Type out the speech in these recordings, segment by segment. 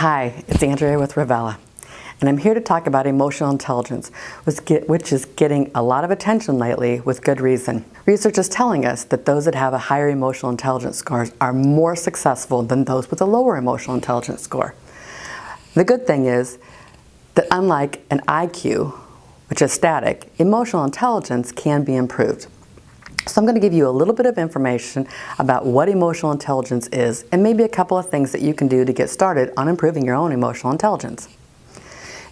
Hi, it's Andrea with Revela, and I'm here to talk about emotional intelligence, which is getting a lot of attention lately with good reason. Research is telling us that those that have a higher emotional intelligence scores are more successful than those with a lower emotional intelligence score. The good thing is that unlike an IQ, which is static, emotional intelligence can be improved. So I'm going to give you a little bit of information about what emotional intelligence is and maybe a couple of things that you can do to get started on improving your own emotional intelligence.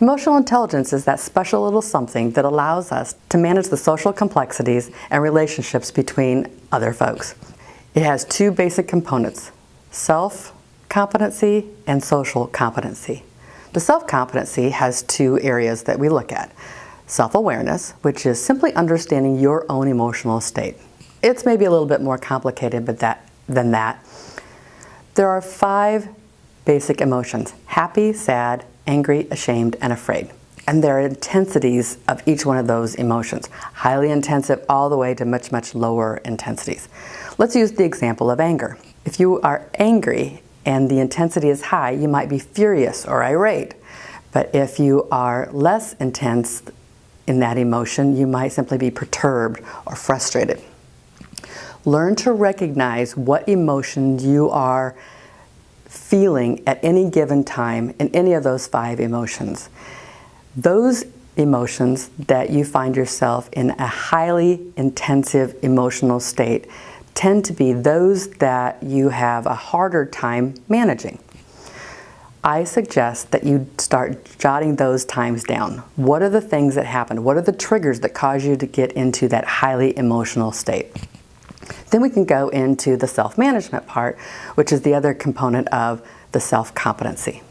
Emotional intelligence is that special little something that allows us to manage the social complexities and relationships between other folks. It has two basic components: self-competency and social competency. The self-competency has two areas that we look at. Self-awareness, which is simply understanding your own emotional state. It's maybe a little bit more complicated than that. There are 5 basic emotions: happy, sad, angry, ashamed, and afraid. And there are intensities of each one of those emotions, highly intensive all the way to much, much lower intensities. Let's use the example of anger. If you are angry and the intensity is high, you might be furious or irate. But if you are less intense in that emotion, you might simply be perturbed or frustrated. Learn to recognize what emotions you are feeling at any given time in any of those 5 emotions. Those emotions that you find yourself in a highly intensive emotional state tend to be those that you have a harder time managing. I suggest that you start jotting those times down. What are the things that happen? What are the triggers that cause you to get into that highly emotional state? Then we can go into the self-management part, which is the other component of the self-competency.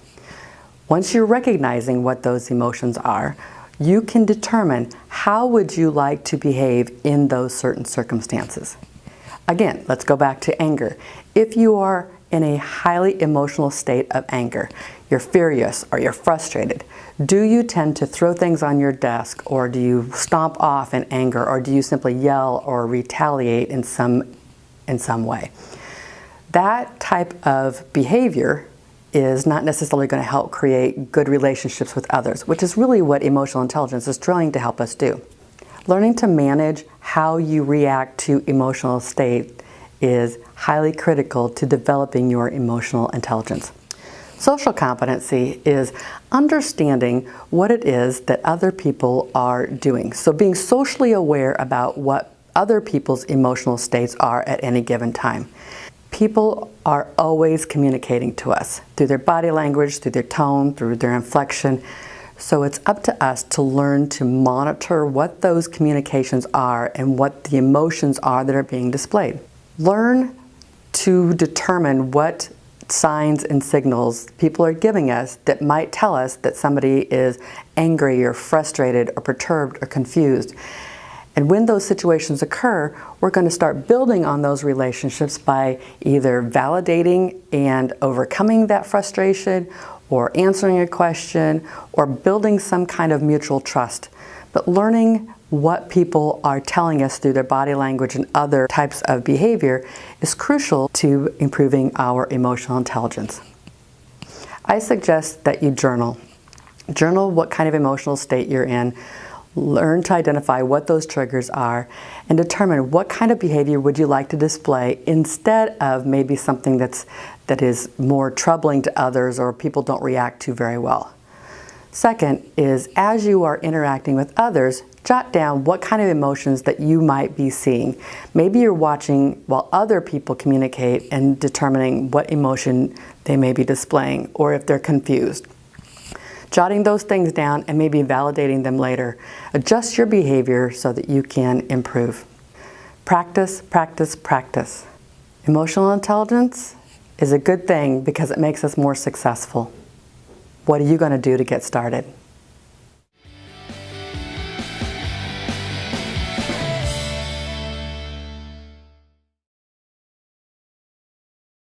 Once you're recognizing what those emotions are, you can determine how would you like to behave in those certain circumstances. Again, let's go back to anger. If you are in a highly emotional state of anger, you're furious or you're frustrated, do you tend to throw things on your desk, or do you stomp off in anger, or do you simply yell or retaliate in some way? That type of behavior is not necessarily going to help create good relationships with others, which is really what emotional intelligence is trying to help us do. Learning to manage how you react to emotional state is highly critical to developing your emotional intelligence. Social competency is understanding what it is that other people are doing. So being socially aware about what other people's emotional states are at any given time. People are always communicating to us through their body language, through their tone, through their inflection. So it's up to us to learn to monitor what those communications are and what the emotions are that are being displayed. Learn to determine what signs and signals people are giving us that might tell us that somebody is angry or frustrated or perturbed or confused. And when those situations occur, we're going to start building on those relationships by either validating and overcoming that frustration, or answering a question, or building some kind of mutual trust. But learning what people are telling us through their body language and other types of behavior is crucial to improving our emotional intelligence. I suggest that you journal. Journal what kind of emotional state you're in. Learn to identify what those triggers are and determine what kind of behavior would you like to display instead of maybe something that is more troubling to others or people don't react to very well. Second is, as you are interacting with others, jot down what kind of emotions that you might be seeing. Maybe you're watching while other people communicate and determining what emotion they may be displaying, or if they're confused. Jotting those things down and maybe validating them later. Adjust your behavior so that you can improve. Practice, practice, practice. Emotional intelligence is a good thing because it makes us more successful. What are you going to do to get started?